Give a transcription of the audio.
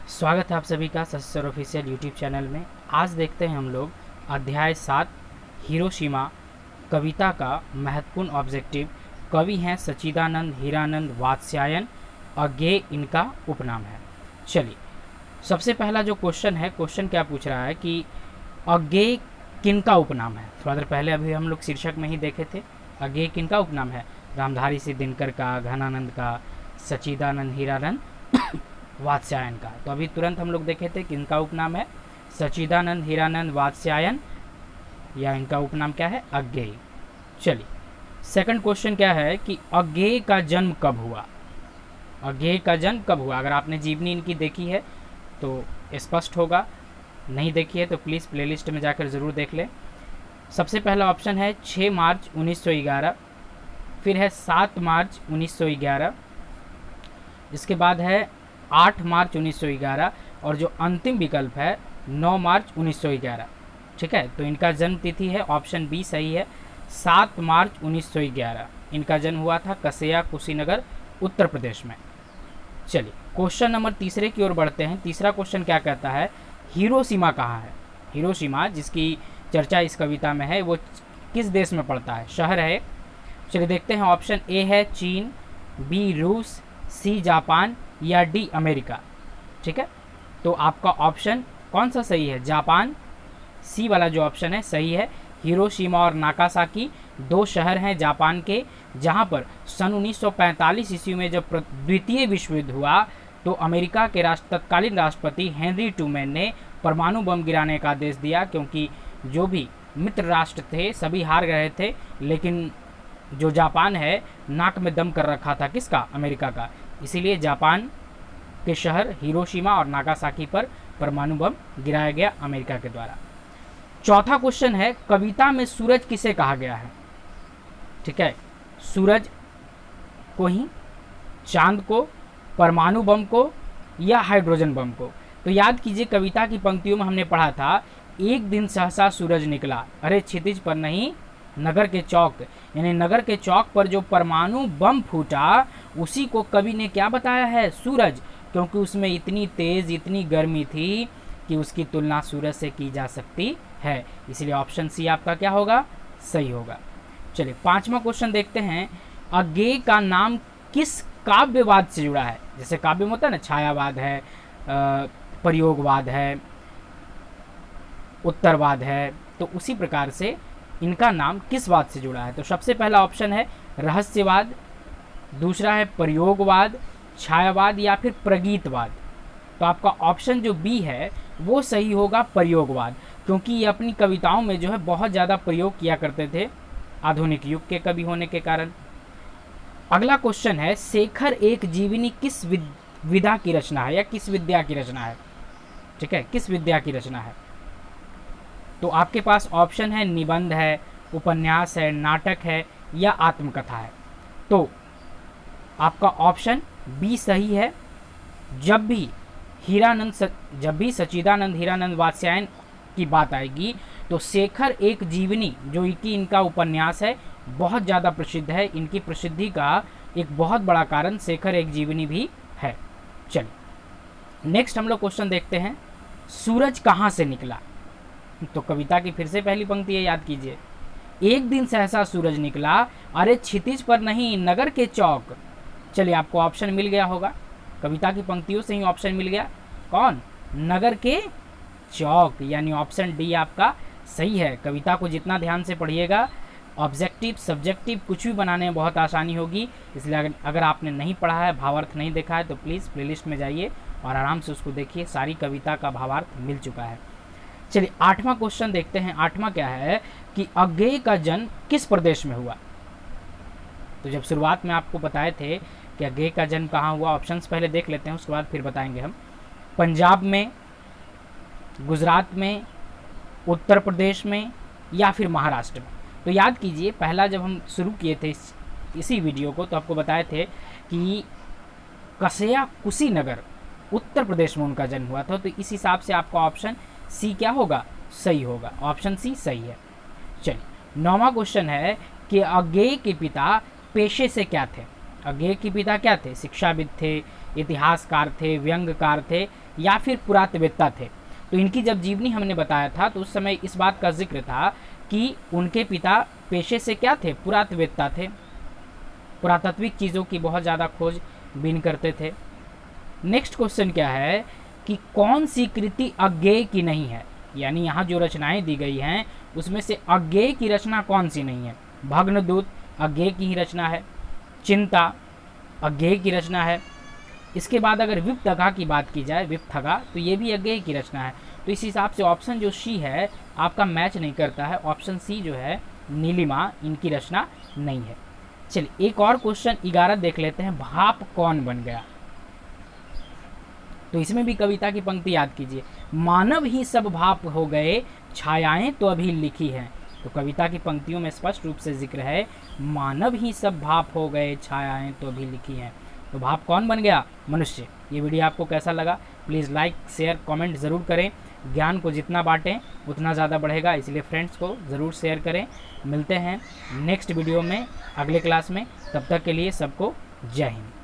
स्वागत है आप सभी का सर ऑफिशियल यूट्यूब चैनल में। आज देखते हैं हम लोग अध्याय 7 हिरोशिमा कविता का महत्वपूर्ण ऑब्जेक्टिव। कवि हैं सच्चिदानंद हीरानंद वात्स्यायन, अज्ञेय इनका उपनाम है। चलिए, सबसे पहला जो क्वेश्चन है, क्वेश्चन क्या पूछ रहा है कि अज्ञेय किनका उपनाम है। थोड़ा देर पहले अभी हम लोग शीर्षक में ही देखे थे, अज्ञेय किनका उपनाम है। रामधारी सिंह दिनकर का, घनानंद का, सच्चिदानंद हीरानंद वात्स्यायन का। तो अभी तुरंत हम लोग देखे थे कि इनका उपनाम है सच्चिदानंद हीरानंद वात्स्यायन, या इनका उपनाम क्या है, अज्ञेय। चलिए, सेकंड क्वेश्चन क्या है कि अज्ञेय का जन्म कब हुआ। अज्ञेय का जन्म कब हुआ। अगर आपने जीवनी इनकी देखी है तो स्पष्ट होगा, नहीं देखी है तो प्लीज़ प्लेलिस्ट में जाकर ज़रूर देख लें। सबसे पहला ऑप्शन है 6 मार्च 1911, फिर है 7 मार्च 1911, इसके बाद है 8 मार्च 1911, और जो अंतिम विकल्प है 9 मार्च 1911। ठीक है, तो इनका जन्म तिथि है ऑप्शन बी सही है, 7 मार्च 1911 इनका जन्म हुआ था कसेया कुशीनगर उत्तर प्रदेश में। चलिए, क्वेश्चन नंबर तीसरे की ओर बढ़ते हैं। तीसरा क्वेश्चन क्या कहता है, हिरोशिमा कहाँ है। हिरोशिमा जिसकी चर्चा इस कविता में है वो किस देश में पड़ता है, शहर है। चलिए देखते हैं, ऑप्शन ए है चीन, बी रूस, सी जापान, या डी अमेरिका। ठीक है, तो आपका ऑप्शन कौन सा सही है, जापान। सी वाला जो ऑप्शन है सही है। हिरोशिमा और नागासाकी 2 शहर हैं जापान के, जहां पर सन 1945 ईस्वी में जब द्वितीय विश्व युद्ध हुआ तो अमेरिका के तत्कालीन राष्ट्रपति हेनरी ट्रूमैन ने परमाणु बम गिराने का आदेश दिया, क्योंकि जो भी मित्र राष्ट्र थे सभी हार गए थे, लेकिन जो जापान है नाक में दम कर रखा था किसका, अमेरिका का। इसीलिए जापान के शहर हिरोशिमा और नागासाकी पर परमाणु बम गिराया गया अमेरिका के द्वारा। चौथा क्वेश्चन है, कविता में सूरज किसे कहा गया है। ठीक है, सूरज को ही, चांद को, परमाणु बम को, या हाइड्रोजन बम को। तो याद कीजिए, कविता की पंक्तियों में हमने पढ़ा था, एक दिन सहसा सूरज निकला, अरे क्षितिज पर नहीं नगर के चौक, यानी नगर के चौक पर जो परमाणु बम फूटा उसी को कवि ने क्या बताया है, सूरज, क्योंकि उसमें इतनी तेज इतनी गर्मी थी कि उसकी तुलना सूरज से की जा सकती है। इसलिए ऑप्शन सी आपका क्या होगा, सही होगा। चलिए, 5वां क्वेश्चन देखते हैं, अज्ञेय का नाम किस काव्यवाद से जुड़ा है। जैसे काव्य में होता है ना, छायावाद है, प्रयोगवाद है, उत्तरवाद है, तो उसी प्रकार से इनका नाम किस वाद से जुड़ा है। तो सबसे पहला ऑप्शन है रहस्यवाद, दूसरा है प्रयोगवाद, छायावाद, या फिर प्रगीतवाद। तो आपका ऑप्शन जो बी है वो सही होगा, प्रयोगवाद, क्योंकि ये अपनी कविताओं में जो है बहुत ज़्यादा प्रयोग किया करते थे, आधुनिक युग के कवि होने के कारण। अगला क्वेश्चन है, शेखर एक जीवनी किस विधा की रचना है, या किस विद्या की रचना है। ठीक है, किस विद्या की रचना है। तो आपके पास ऑप्शन है निबंध है, उपन्यास है, नाटक है, या आत्मकथा है। तो आपका ऑप्शन बी सही है। जब भी सच्चिदानंद हीरानंद वात्स्यायन की बात आएगी तो शेखर एक जीवनी, जो कि इनका उपन्यास है, बहुत ज़्यादा प्रसिद्ध है। इनकी प्रसिद्धि का एक बहुत बड़ा कारण शेखर एक जीवनी भी है। चलिए, नेक्स्ट हम लोग क्वेश्चन देखते हैं, सूरज कहाँ से निकला। तो कविता की फिर से पहली पंक्ति है, याद कीजिए, एक दिन सहसा सूरज निकला, अरे क्षितिज पर नहीं नगर के चौक। चलिए, आपको ऑप्शन मिल गया होगा, कविता की पंक्तियों से ही ऑप्शन मिल गया, कौन, नगर के चौक, यानी ऑप्शन डी आपका सही है। कविता को जितना ध्यान से पढ़िएगा, ऑब्जेक्टिव सब्जेक्टिव कुछ भी बनाने में बहुत आसानी होगी। इसलिए अगर आपने नहीं पढ़ा है, भावार्थ नहीं देखा है, तो प्लीज़ प्लेलिस्ट में जाइए और आराम से उसको देखिए, सारी कविता का भावार्थ मिल चुका है। चलिए, 8वां क्वेश्चन देखते हैं। 8वां क्या है कि अज्ञेय का जन्म किस प्रदेश में हुआ। तो जब शुरुआत में आपको बताए थे कि अज्ञेय का जन्म कहाँ हुआ, ऑप्शंस पहले देख लेते हैं, उसके बाद फिर बताएंगे हम। पंजाब में, गुजरात में, उत्तर प्रदेश में, या फिर महाराष्ट्र में। तो याद कीजिए, पहला जब हम शुरू किए थे इसी वीडियो को तो आपको बताए थे कि कसेया कुशीनगर उत्तर प्रदेश में उनका जन्म हुआ था। तो इस हिसाब से आपका ऑप्शन सी क्या होगा, सही होगा, ऑप्शन सी सही है। चलिए, 9वां क्वेश्चन है कि अज्ञेय के पिता पेशे से क्या थे। अज्ञेय के पिता क्या थे? शिक्षाविद थे, इतिहासकार थे, व्यंग्यकार थे या फिर पुरातत्ववेत्ता थे। तो इनकी जब जीवनी हमने बताया था तो उस समय इस बात का जिक्र था कि उनके पिता पेशे से क्या थे? पुरातत्ववेत्ता थे, पुरातात्विक चीज़ों की बहुत ज़्यादा खोजबीन करते थे। नेक्स्ट क्वेश्चन क्या है कि कौन सी कृति अज्ञेय की नहीं है? यानी यहाँ जो रचनाएं दी गई हैं उसमें से अज्ञेय की रचना कौन सी नहीं है? भग्नदूत अज्ञेय की ही रचना है, चिंता अज्ञेय की रचना है। इसके बाद अगर विप्तगा की बात की जाए, विप्तगा, तो ये भी अज्ञेय की रचना है। तो इस हिसाब से ऑप्शन जो सी है आपका मैच नहीं करता है। ऑप्शन सी जो है नीलिमा, इनकी रचना नहीं है। चलिए एक और क्वेश्चन 11 देख लेते हैं, भाप कौन बन गया? तो इसमें भी कविता की पंक्ति याद कीजिए, मानव ही सब भाप हो गए, छायाएं तो अभी लिखी हैं। तो कविता की पंक्तियों में स्पष्ट रूप से जिक्र है, मानव ही सब भाप हो गए, छायाएं तो अभी लिखी हैं। तो भाप कौन बन गया? मनुष्य। ये वीडियो आपको कैसा लगा? प्लीज़ लाइक शेयर कमेंट ज़रूर करें। ज्ञान को जितना बांटें उतना ज़्यादा बढ़ेगा, इसलिए फ्रेंड्स को ज़रूर शेयर करें। मिलते हैं नेक्स्ट वीडियो में, अगले क्लास में। तब तक के लिए सबको जय हिंद।